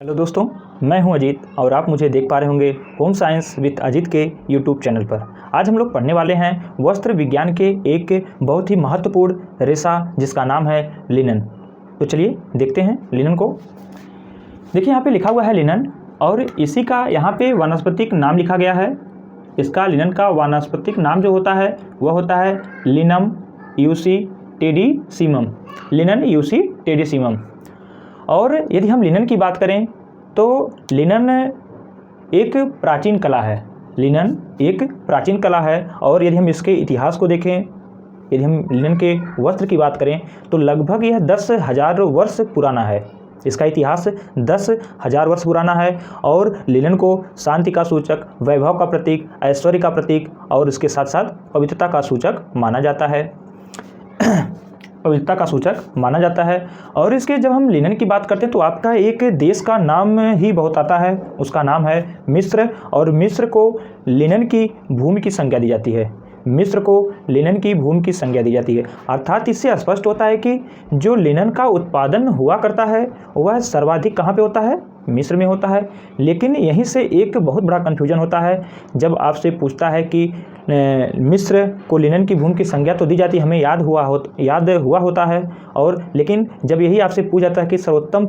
Hello दोस्तों, मैं हूं अजीत और आप मुझे देख पा रहे होंगे होम साइंस विद अजीत के यूट्यूब चैनल पर। आज हम लोग पढ़ने वाले हैं वस्त्र विज्ञान के एक बहुत ही महत्वपूर्ण रेशा जिसका नाम है लिनन। तो चलिए देखते हैं लिनन को। देखिए यहाँ पे लिखा हुआ है लिनन और इसी का यहाँ पे वानस्पतिक नाम लिखा गया है। इसका लिनन का वानस्पतिक नाम जो होता है वह होता है लिनम यूसीटेडिसिमम। Linen UC टेडिसिमम। और यदि हम लिनन की बात करें तो लिनन एक प्राचीन कला है। लिनन एक प्राचीन कला है और यदि हम इसके इतिहास को देखें, यदि हम लिनन के वस्त्र की बात करें तो लगभग यह 10,000 वर्ष पुराना है। इसका इतिहास 10,000 वर्ष पुराना है और लिनन को शांति का सूचक, वैभव का प्रतीक, ऐश्वर्य का प्रतीक और इसके साथ साथ पवित्रता का सूचक माना जाता है। पवित्रता का सूचक माना जाता है। और इसके जब हम लिनन की बात करते हैं तो आपका एक देश का नाम ही बहुत आता है, उसका नाम है मिस्र। और मिस्र को लिनन की भूमि की संज्ञा दी जाती है। मिस्र को लिनन की भूमि की संज्ञा दी जाती है। अर्थात इससे स्पष्ट होता है कि जो लिनन का उत्पादन हुआ करता है वह सर्वाधिक कहाँ पे होता है? मिस्र में होता है। लेकिन यहीं से एक बहुत बड़ा कन्फ्यूजन होता है जब आपसे पूछता है कि मिस्र को लिनन की भूमि की संज्ञा तो दी जाती है, हमें याद हुआ होता है, और लेकिन जब यही आपसे पूछ जाता है कि सर्वोत्तम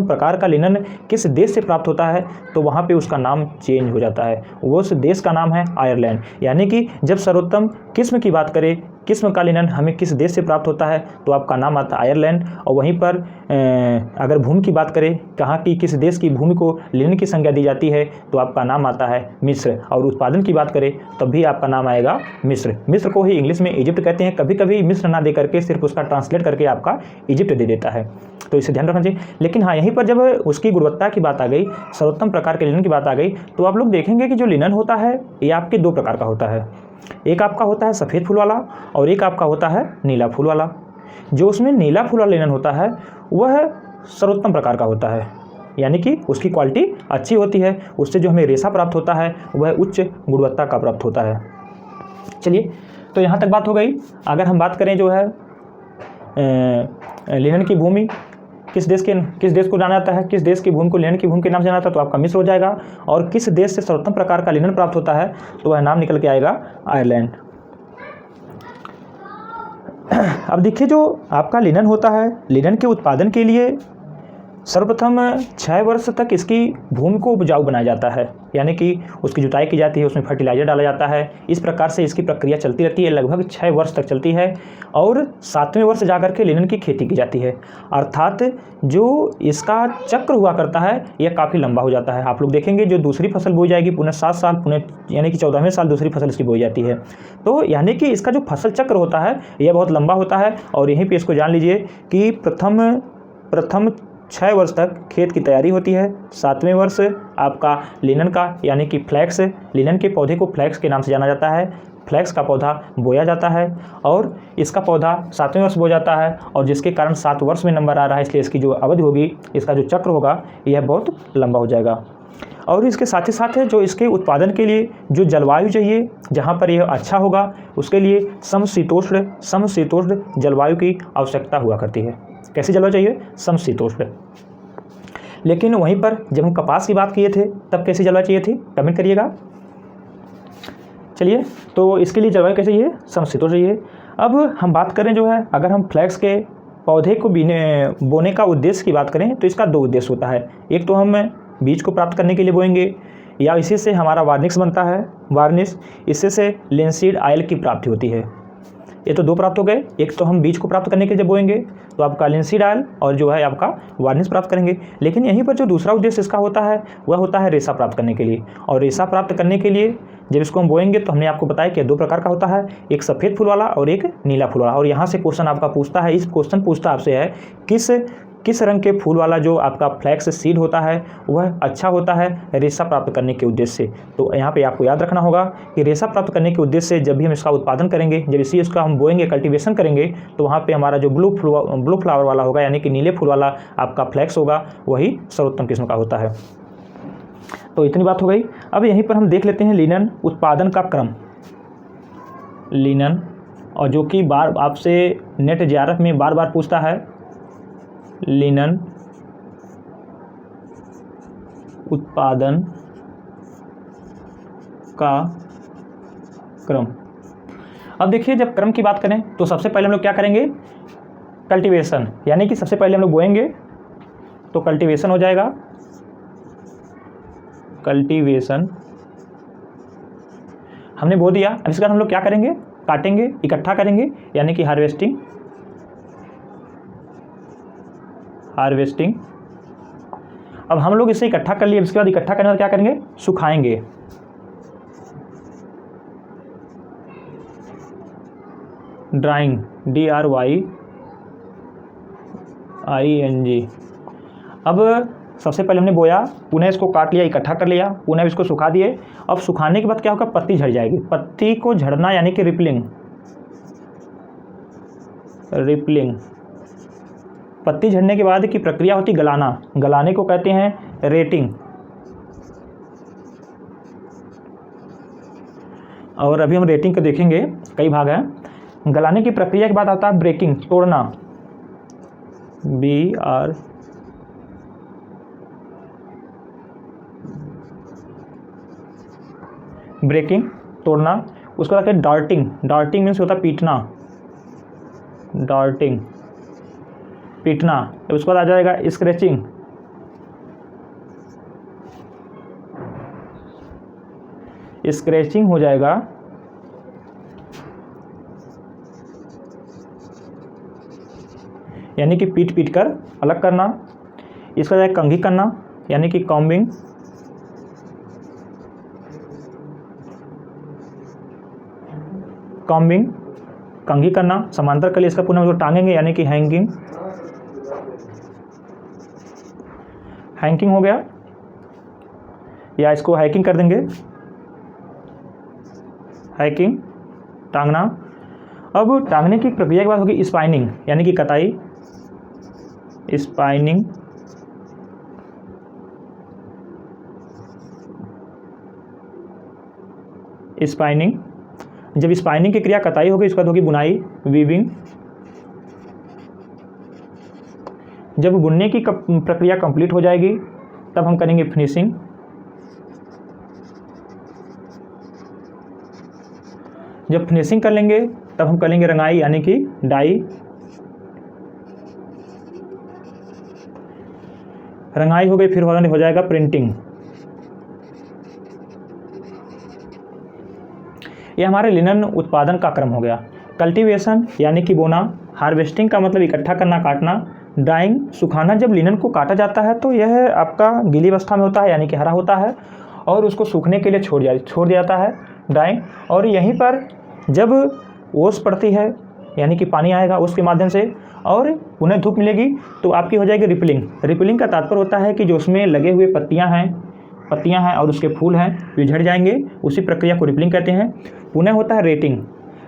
प्रकार का लिनन किस देश से प्राप्त होता है तो वहाँ पे उसका नाम चेंज हो जाता है। वो उस देश का नाम है आयरलैंड। यानी कि जब सर्वोत्तम किस्म की बात करें, किस्म का लिनन हमें किस देश से प्राप्त होता है तो आपका नाम आता है आयरलैंड। और वहीं पर अगर भूमि की बात करें, कहाँ की किस देश की भूमि को लिनन की संज्ञा दी जाती है तो आपका नाम आता है मिस्र। और उत्पादन की बात करें तब भी आपका नाम आएगा मिस्र। मिस्र को ही इंग्लिश में इजिप्ट कहते हैं। कभी कभी मिस्र ना दे करके सिर्फ उसका ट्रांसलेट करके आपका इजिप्ट दे देता है, तो इसे ध्यान रखना चाहिए। लेकिन हाँ, यहीं पर जब उसकी गुणवत्ता की बात आ गई, सर्वोत्तम प्रकार के लिनन की बात आ गई, तो आप लोग देखेंगे कि जो लिनन होता है ये आपके दो प्रकार का होता है। एक आपका होता है सफ़ेद फूल वाला और एक आपका होता है नीला फूल वाला। जो उसमें नीला फूल वाला लिनन होता है वह सर्वोत्तम प्रकार का होता है, यानी कि उसकी क्वालिटी अच्छी होती है, उससे जो हमें रेशा प्राप्त होता है वह उच्च गुणवत्ता का प्राप्त होता है। चलिए, तो यहाँ तक बात हो गई। अगर हम बात करें जो है लिनन की भूमि किस देश को जाना जाता है, किस देश की भूमि को लिनन की भूमि के नाम से जाना जाता है तो आपका मिस्र हो जाएगा। और किस देश से सर्वोत्तम प्रकार का लिनन प्राप्त होता है तो वह नाम निकल के आएगा आयरलैंड। अब देखिए, जो आपका लिनन होता है, लिनन के उत्पादन के लिए सर्वप्रथम 6 वर्ष तक इसकी भूमि को उपजाऊ बनाया जाता है, यानी कि उसकी जुताई की जाती है, उसमें फर्टिलाइजर डाला जाता है। इस प्रकार से इसकी प्रक्रिया चलती रहती है, लगभग 6 वर्ष तक चलती है। और 7वें वर्ष जाकर के लिनन की खेती की जाती है। अर्थात जो इसका चक्र हुआ करता है यह काफ़ी लंबा हो जाता है। आप लोग देखेंगे जो दूसरी फसल बोई जाएगी पुनः 7 साल, पुनः यानी कि 14वें साल दूसरी फसल इसकी बोई जाती है। तो यानी कि इसका जो फसल चक्र होता है यह बहुत लंबा होता है। और यहीं पर इसको जान लीजिए कि प्रथम 6 वर्ष तक खेत की तैयारी होती है। 7वें वर्ष आपका लिनन का, यानी कि फ्लैक्स, लिनन के पौधे को फ्लैक्स के नाम से जाना जाता है। फ्लैक्स का पौधा बोया जाता है और इसका पौधा 7वें वर्ष बोया जाता है। और जिसके कारण 7 वर्ष में नंबर आ रहा है, इसलिए इसकी जो अवधि होगी, इसका जो चक्र होगा यह बहुत लंबा हो जाएगा। और इसके साथ ही साथ जो इसके उत्पादन के लिए जो जलवायु चाहिए, जहाँ पर यह अच्छा होगा, उसके लिए समशीतोष्ण जलवायु की आवश्यकता हुआ करती है। कैसी जलवायु चाहिए? समशीतोष्ण। लेकिन वहीं पर जब हम कपास की बात किए थे तब कैसी जलवायु चाहिए थी? कमेंट करिएगा। चलिए, तो इसके लिए जलवायु कैसे चाहिए? समशीतोष्ण चाहिए। अब हम बात करें जो है, अगर हम फ्लैक्स के पौधे को बोने का उद्देश्य की बात करें तो इसका 2 उद्देश्य होता है। एक तो हम बीज को प्राप्त करने के लिए बोएंगे, या इसी से हमारा वार्निश बनता है, वार्निश, इससे से लिनसीड ऑयल की प्राप्ति होती है। ये तो 2 प्राप्त हो गए। एक तो हम बीज को प्राप्त करने के लिए बोएंगे तो आपका लिनसीड ऑयल और जो है आपका वार्निश प्राप्त करेंगे। लेकिन यहीं पर जो दूसरा उद्देश्य इसका होता है वह होता है रेशा प्राप्त करने के लिए। और रेशा प्राप्त करने के लिए जब इसको हम बोएंगे तो हमने आपको बताया कि 2 प्रकार का होता है, एक सफ़ेद फूल वाला और एक नीला फूल वाला। और यहाँ से क्वेश्चन आपका पूछता है, इस क्वेश्चन पूछता आपसे है किस रंग के फूल वाला जो आपका फ्लैक्स सीड होता है वह अच्छा होता है रेशा प्राप्त करने के उद्देश्य से। तो यहाँ पे आपको याद रखना होगा कि रेशा प्राप्त करने के उद्देश्य से जब भी हम इसका उत्पादन करेंगे, जब इसका हम बोएंगे, कल्टीवेशन करेंगे, तो वहाँ पे हमारा जो ब्लू फ्लावर वाला होगा, यानी कि नीले फूल वाला आपका फ्लैक्स होगा, वही सर्वोत्तम किस्म का होता है। तो इतनी बात हो गई। अब यहीं पर हम देख लेते हैं लिनन उत्पादन का क्रम। लिनन, और जो कि आपसे नेट JRF में बार बार पूछता है, लिनन उत्पादन का क्रम। अब देखिए, जब क्रम की बात करें तो सबसे पहले हम लोग क्या करेंगे, कल्टीवेशन, यानी कि सबसे पहले हम लोग बोएंगे तो कल्टीवेशन हो जाएगा। कल्टीवेशन हमने बो दिया। अब इसके बाद हम लोग क्या करेंगे, काटेंगे, इकट्ठा करेंगे, यानी कि हार्वेस्टिंग। हार्वेस्टिंग अब हम लोग इसे इकट्ठा कर लिए। इसके बाद इकट्ठा करने के बाद क्या करेंगे, सुखाएंगे। Drawing, DRYING। अब सबसे पहले हमने बोया, पुनः इसको काट लिया, इकट्ठा कर लिया, पुनः इसको सुखा दिए। अब सुखाने के बाद क्या होगा, पत्ती झड़ जाएगी। पत्ती को झड़ना यानी कि रिपलिंग। रिपलिंग पत्ती झड़ने के बाद की प्रक्रिया होती गलाना। गलाने को कहते हैं रेटिंग। और अभी हम रेटिंग को देखेंगे, कई भाग हैं। गलाने की प्रक्रिया के बाद आता है ब्रेकिंग, तोड़ना। BR ब्रेकिंग, तोड़ना। उसके बाद है डार्टिंग। डार्टिंग मीन्स होता है पीटना। डार्टिंग, पीटना। उसके बाद आ जाएगा स्क्रैचिंग। स्क्रैचिंग हो जाएगा यानी कि पीट पीट कर अलग करना। इसका जाए कंघी करना, यानी कि कॉम्बिंग। कॉम्बिंग, कंघी करना, समांतर कर लिए। इसका पुनः उसको टांगेंगे, यानी कि हैंगिंग। हैंगिंग हो गया, या इसको हैकिंग कर देंगे। हैकिंग, टांगना। अब टांगने की प्रक्रिया के बाद होगी स्पाइनिंग, यानी कि कताई। Spinning, spinning. जब स्पाइनिंग की क्रिया कताई होगी, उसके बाद होगी बुनाई, वीविंग। जब बुनने की प्रक्रिया कंप्लीट हो जाएगी, तब हम करेंगे फिनिशिंग। जब फिनिशिंग कर लेंगे, तब हम करेंगे रंगाई, यानी कि डाई। रंगाई हो गई, फिर हो जाएगा प्रिंटिंग। ये हमारे लिनन उत्पादन का क्रम हो गया। कल्टीवेशन यानी कि बोना। हार्वेस्टिंग का मतलब इकट्ठा करना, काटना। ड्राइंग, सुखाना। जब लिनन को काटा जाता है तो यह आपका गीली अवस्था में होता है, यानी कि हरा होता है, और उसको सूखने के लिए छोड़ दिया जाता है, ड्राइंग। और यहीं पर जब ओस पड़ती है, यानी कि पानी आएगा उसके माध्यम से, और उन्हें धूप मिलेगी, तो आपकी हो जाएगी रिपलिंग। रिपलिंग का तात्पर्य होता है कि जो उसमें लगे हुए पत्तियां हैं और उसके फूल हैं, वे झड़ जाएंगे। उसी प्रक्रिया को रिपलिंग कहते हैं। पुनः होता है रेटिंग।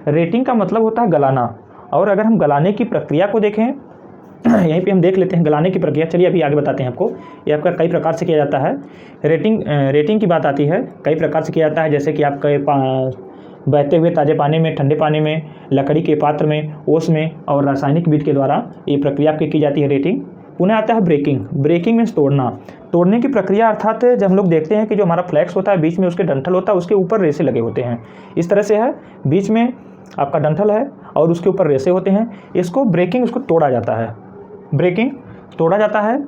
रेटिंग का मतलब होता है गलाना। और अगर हम गलाने की प्रक्रिया को देखें, यहीं पे हम देख लेते हैं गलाने की प्रक्रिया। चलिए अभी आगे बताते हैं आपको। ये आपका कई प्रकार से किया जाता है। रेटिंग की बात आती है, कई प्रकार से किया जाता है। जैसे कि आपका बहते हुए ताज़े पानी में, ठंडे पानी में, लकड़ी के पात्र में, ओस में, और रासायनिक विधि के द्वारा ये प्रक्रिया आपकी की जाती है, रेटिंग। पुनः आता है ब्रेकिंग। ब्रेकिंग मीन्स तोड़ना। तोड़ने की प्रक्रिया अर्थात जब हम लोग देखते हैं कि जो हमारा फ्लैक्स होता है, बीच में उसके डंठल होता है, उसके ऊपर रेसे लगे होते हैं। इस तरह से है, बीच में आपका डंठल है और उसके ऊपर रेसे होते हैं। इसको ब्रेकिंग, उसको तोड़ा जाता है। ब्रेकिंग, तोड़ा जाता है।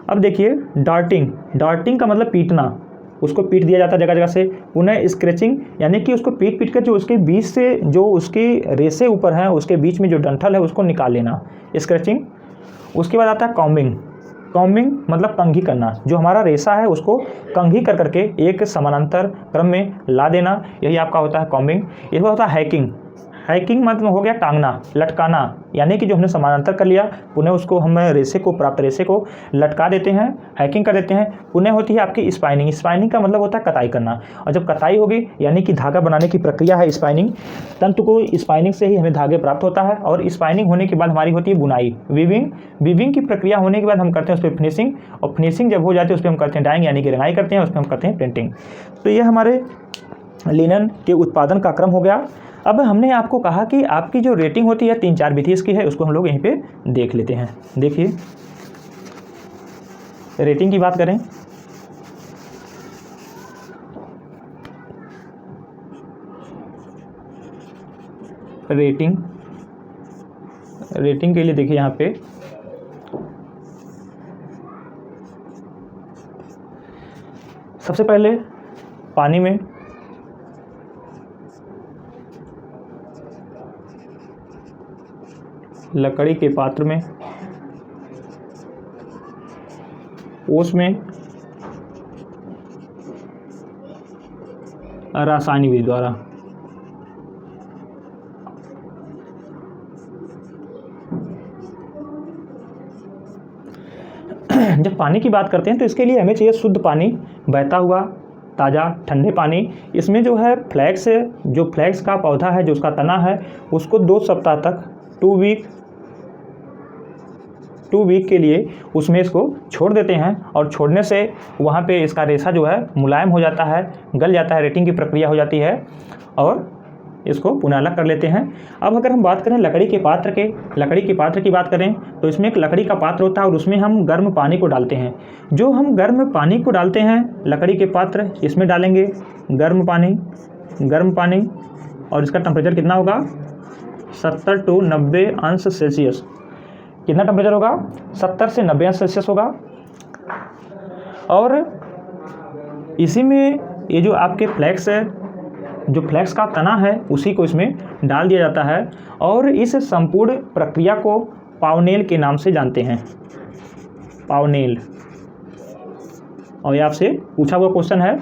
अब देखिए डार्टिंग। डार्टिंग का मतलब पीटना। उसको पीट दिया जाता है जगह जगह से। पुनः स्क्रैचिंग, यानी कि उसको पीट पीट कर जो उसके बीच से जो उसकी रेसे ऊपर हैं, उसके बीच में जो डंठल है, उसको निकाल लेना, स्क्रैचिंग। उसके बाद आता है कॉम्बिंग। कॉम्बिंग मतलब कंघी करना। जो हमारा रेसा है उसको कंघी कर करके एक समानांतर क्रम में ला देना, यही आपका होता है कॉम्बिंग। ये होता है हैकिंग। हैकिंग मतलब हो गया टांगना, लटकाना, यानी कि जो हमने समानांतर कर लिया, पुनः उसको हम प्राप्त रेसे को लटका देते हैं, हैकिंग कर देते हैं। पुनः होती है आपकी स्पाइनिंग। स्पाइनिंग का मतलब होता है कताई करना। और जब कताई होगी, यानी कि धागा बनाने की प्रक्रिया है स्पाइनिंग। तंतु को स्पाइनिंग से ही हमें धागे प्राप्त होता है। और स्पाइनिंग होने के बाद हमारी होती है बुनाई, वीविंग। वीविंग की प्रक्रिया होने के बाद हम करते हैं उस पर फिनिशिंग। और फिनिशिंग जब हो जाती है, उस पर हम करते हैं डाइंग, यानी कि रंगाई करते हैं, उस पर हम करते हैं प्रिंटिंग। तो ये हमारे लिनन के उत्पादन का क्रम हो गया। अब हमने आपको कहा कि आपकी जो रेटिंग होती है 3-4 विधि इसकी है, उसको हम लोग यहीं पे देख लेते हैं। देखिए रेटिंग की बात करें रेटिंग के लिए देखिए यहाँ पे सबसे पहले पानी में लकड़ी के पात्र में, ओस में, रासायनिक विधि द्वारा। जब पानी की बात करते हैं तो इसके लिए हमें चाहिए शुद्ध पानी, बहता हुआ ताज़ा ठंडे पानी। इसमें जो है फ्लैक्स का पौधा है, जो उसका तना है, उसको 2 सप्ताह तक 2 वीक के लिए उसमें इसको छोड़ देते हैं और छोड़ने से वहाँ पे इसका रेशा जो है मुलायम हो जाता है, गल जाता है, रेटिंग की प्रक्रिया हो जाती है और इसको पुनः अलग कर लेते हैं। अब अगर हम बात करें लकड़ी के पात्र की बात करें तो इसमें एक लकड़ी का पात्र होता है और उसमें हम गर्म पानी को डालते हैं। जो हम गर्म पानी को डालते हैं लकड़ी के पात्र, इसमें डालेंगे गर्म पानी और इसका टेम्परेचर कितना होगा 70 से 90 अंश सेल्सियस। कितना टेम्परेचर होगा 70 से 90 अंश सेल्सियस होगा। और इसी में ये जो आपके फ्लैक्स है, जो फ्लैक्स का तना है, उसी को इसमें डाल दिया जाता है और इस संपूर्ण प्रक्रिया को पावनेल के नाम से जानते हैं, पावनेल। और ये आपसे पूछा हुआ क्वेश्चन है,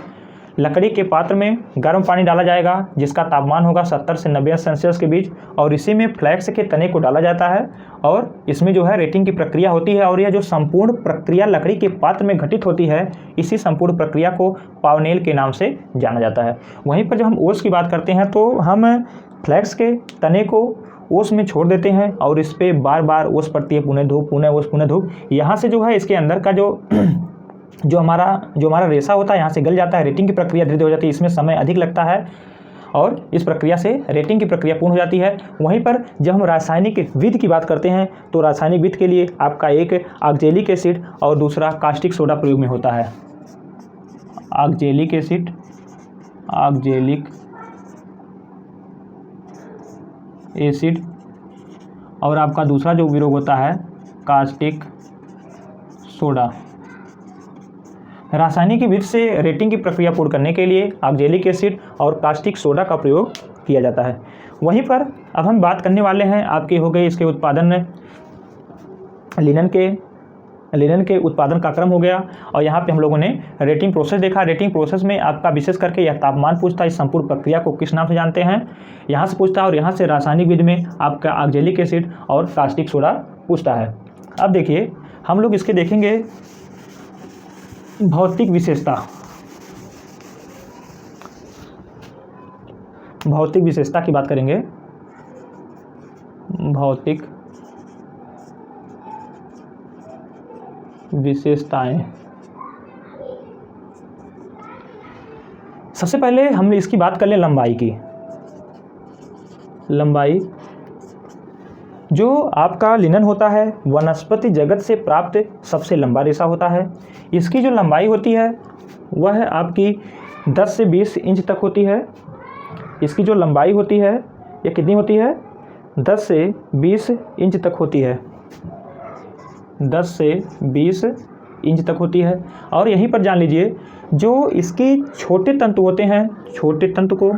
लकड़ी के पात्र में गर्म पानी डाला जाएगा जिसका तापमान होगा 70 से 90 सेल्सियस के बीच और इसी में फ्लैक्स के तने को डाला जाता है और इसमें जो है रेटिंग की प्रक्रिया होती है और यह जो संपूर्ण प्रक्रिया लकड़ी के पात्र में घटित होती है, इसी संपूर्ण प्रक्रिया को पावनेल के नाम से जाना जाता है। वहीं पर जब हम ओस की बात करते हैं तो हम फ्लैक्स के तने को ओस में छोड़ देते हैं और इस पर बार बार ओस पड़ती है, पुनः धूप, पुनः ओस, पुनः धूप। यहाँ से जो है इसके अंदर का जो हमारा रेशा होता है यहाँ से गल जाता है, रेटिंग की प्रक्रिया धीरे धीरे हो जाती है। इसमें समय अधिक लगता है और इस प्रक्रिया से रेटिंग की प्रक्रिया पूर्ण हो जाती है। वहीं पर जब हम रासायनिक विधि की बात करते हैं तो रासायनिक विधि के लिए आपका एक ऑक्जेलिक एसिड और दूसरा कास्टिक सोडा प्रयोग में होता है। ऑक्जेलिक एसिड और आपका दूसरा जो विरोग होता है कास्टिक सोडा। रासायनिक विधि से रेटिंग की प्रक्रिया पूर्ण करने के लिए ऑक्जेलिक एसिड और कास्टिक सोडा का प्रयोग किया जाता है। वहीं पर अब हम बात करने वाले हैं आपके हो गए इसके उत्पादन में, लिनन के उत्पादन का क्रम हो गया और यहाँ पे हम लोगों ने रेटिंग प्रोसेस देखा। रेटिंग प्रोसेस में आपका विशेष करके यह तापमान पूछता है, इस संपूर्ण प्रक्रिया को किस नाम से जानते हैं, यहाँ से पूछता है और यहाँ से रासायनिक विधि में आपका ऑक्जेलिक एसिड और कास्टिक सोडा पूछता है। अब देखिए हम लोग इसके देखेंगे भौतिक विशेषता की बात करेंगे। भौतिक विशेषताएं, सबसे पहले हम इसकी बात कर लें लंबाई की। लंबाई, जो आपका लिनन होता है वनस्पति जगत से प्राप्त सबसे लंबा रेशा होता है। इसकी जो लंबाई होती है वह आपकी 10 से 20 इंच तक होती है। इसकी जो लंबाई होती है यह कितनी होती है 10 से 20 इंच तक होती है, 10 से 20 इंच तक होती है। और यहीं पर जान लीजिए जो इसके छोटे तंतु होते हैं, छोटे तंतु को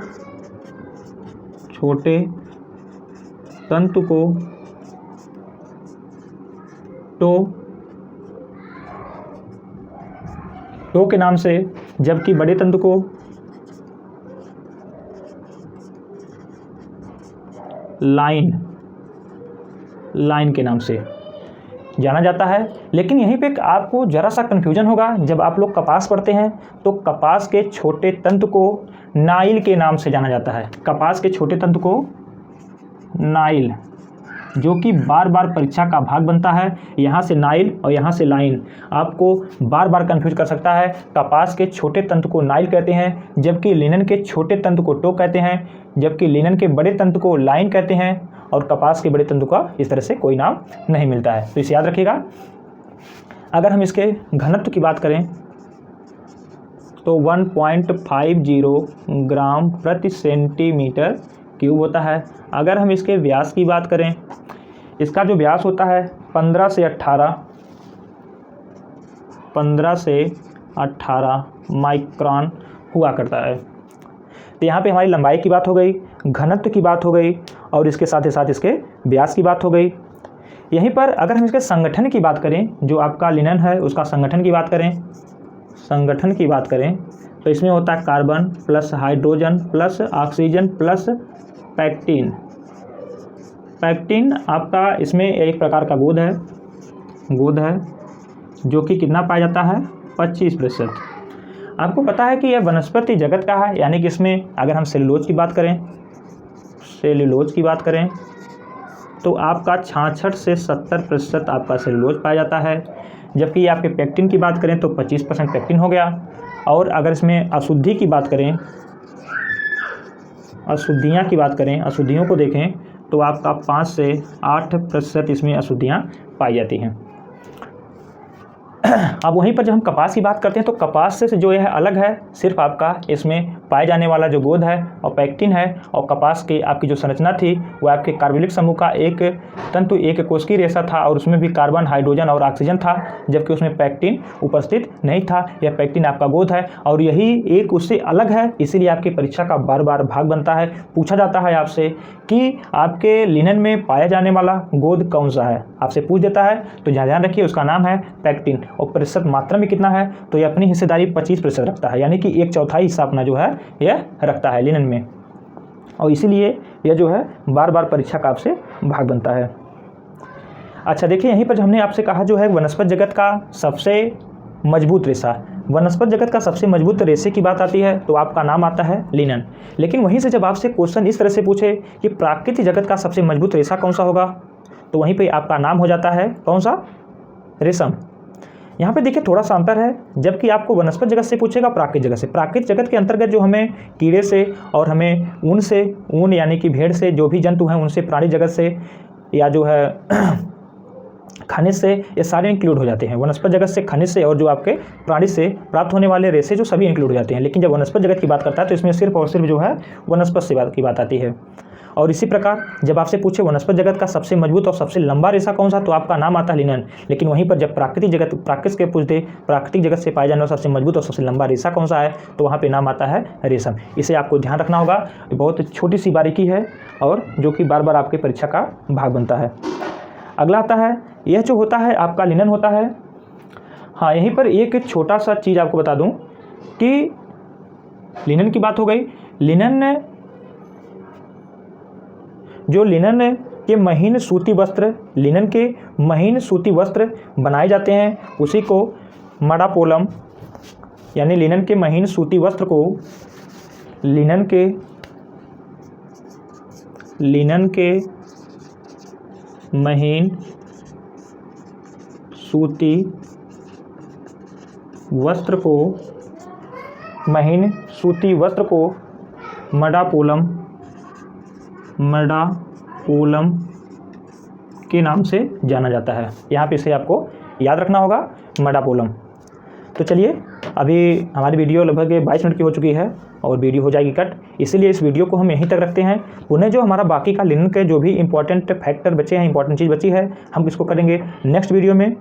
टो के नाम से, जबकि बड़े तंतु को लाइन के नाम से जाना जाता है। लेकिन यहीं पे आपको ज़रा सा कन्फ्यूजन होगा, जब आप लोग कपास पढ़ते हैं तो कपास के छोटे तंतु को नाइल के नाम से जाना जाता है। कपास के छोटे तंतु को नाइल, जो कि बार बार परीक्षा का भाग बनता है। यहाँ से नाइल और यहाँ से लाइन आपको बार बार कंफ्यूज कर सकता है। कपास के छोटे तंतु को नाइल कहते हैं, जबकि लिनन के छोटे तंतु को टो कहते हैं, जबकि लिनन के बड़े तंतु को लाइन कहते हैं और कपास के बड़े तंतु का इस तरह से कोई नाम नहीं मिलता है। तो इसे याद रखिएगा। अगर हम इसके घनत्व की बात करें तो 1.50 ग्राम प्रति सेंटीमीटर क्यूब होता है। अगर हम इसके व्यास की बात करें, इसका जो व्यास होता है 15 से 18 माइक्रोन हुआ करता है। तो यहाँ पे हमारी लंबाई की बात हो गई, घनत्व की बात हो गई और इसके साथ ही साथ इसके व्यास की बात हो गई। यहीं पर अगर हम इसके संगठन की बात करें, जो आपका लिनन है उसका संगठन की बात करें तो इसमें होता है carbon plus hydrogen plus oxygen plus pectin. Pectin आपका इसमें एक प्रकार का गोंद है जो कि कितना पाया जाता है 25%। आपको पता है कि यह वनस्पति जगत का है, यानी कि इसमें अगर हम सेलुलोज की बात करें तो आपका 66 से 70% आपका सेलुलोज पाया जाता है। जबकि आपके पैक्टिन की बात करें तो 25% पैक्टिन हो गया। और अगर इसमें अशुद्धियों को देखें तो आपका 5 से 8% इसमें अशुद्धियाँ पाई जाती हैं। अब वहीं पर जब हम कपास की बात करते हैं तो कपास से जो यह अलग है सिर्फ आपका इसमें पाए जाने वाला जो गोंद है और पैक्टिन है। और कपास की आपकी जो संरचना थी वो आपके कार्बोनिलिक समूह का एक तंतु एक कोशिकीय रेशा था और उसमें भी कार्बन हाइड्रोजन और ऑक्सीजन था, जबकि उसमें पैक्टिन उपस्थित नहीं था। यह पैक्टिन आपका गोंद है और यही एक उससे अलग है, इसीलिए आपकी परीक्षा का बार बार भाग बनता है। पूछा जाता है आपसे कि आपके लिनन में पाया जाने वाला गोंद कौन सा है, आपसे पूछ देता है तो ध्यान रखिए उसका नाम है पैक्टिन। और प्रतिशत मात्रा में कितना है तो ये अपनी हिस्सेदारी 25% रखता है, यानी कि 1/4 हिस्सा अपना जो है यह रखता है लिनन में। और इसीलिए यह जो है बार बार परीक्षा का आपसे भाग बनता है। अच्छा देखिए, यहीं पर जो हमने आपसे कहा जो है वनस्पति जगत का सबसे मजबूत रेशे की बात आती है तो आपका नाम आता है लिनन। लेकिन वहीं से जब आपसे क्वेश्चन इस तरह से पूछे कि प्राकृतिक जगत का सबसे मजबूत रेशा कौन सा होगा तो वहीं पे आपका नाम हो जाता है कौन सा, रेशम। यहाँ पे देखिए थोड़ा सा अंतर है, जबकि आपको वनस्पति जगत से पूछेगा प्राकृतिक जगत से। प्राकृतिक जगत के अंतर्गत जो हमें कीड़े से और हमें ऊन यानी कि भेड़ से जो भी जंतु हैं उनसे, प्राणी जगत से या जो है खनिज से, ये सारे इंक्लूड हो जाते हैं। वनस्पति जगत से, खनिज से और जो आपके प्राणी से प्राप्त होने वाले रेशे जो सभी इंक्लूड हो जाते हैं। लेकिन जब वनस्पति जगत की बात करता है तो इसमें सिर्फ और सिर्फ जो है वनस्पति से की बात आती है। और इसी प्रकार जब आपसे पूछे वनस्पति जगत का सबसे मजबूत और सबसे लंबा रेशा कौन सा तो आपका नाम आता है लिनन। लेकिन वहीं पर जब प्राकृतिक जगत से पाए जाने वाला सबसे मजबूत और सबसे लंबा रेशा कौन सा है तो वहाँ पे नाम आता है रेशम। इसे आपको ध्यान रखना होगा, बहुत छोटी सी बारीकी है और जो कि बार बार आपके परीक्षा का भाग बनता है। अगला आता है, यह जो होता है आपका लिनन होता है। हाँ, यहीं पर एक छोटा सा चीज़ आपको बता दूं कि लिनन की बात हो गई। लिनन के महीन सूती वस्त्र बनाए जाते हैं, उसी को मडापोलम, यानी लिनन के महीन सूती वस्त्र को लिनन के महीन सूती वस्त्र को मडापोलम के नाम से जाना जाता है। यहाँ पे इसे आपको याद रखना होगा, मडापोलम। तो चलिए, अभी हमारी वीडियो लगभग 22 मिनट की हो चुकी है और वीडियो हो जाएगी कट, इसीलिए इस वीडियो को हम यहीं तक रखते हैं। उन्हें जो हमारा बाकी का लिनन के जो भी इंपॉर्टेंट फैक्टर बचे हैं, इंपॉर्टेंट चीज़ बची है, हम इसको करेंगे नेक्स्ट वीडियो में।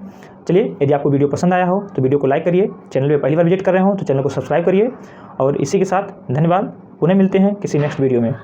चलिए, यदि आपको वीडियो पसंद आया हो तो वीडियो को लाइक करिए, चैनल पे पहली बार विजिट कर रहे हो तो चैनल को सब्सक्राइब करिए। और इसी के साथ धन्यवाद, पुनः मिलते हैं किसी नेक्स्ट वीडियो में।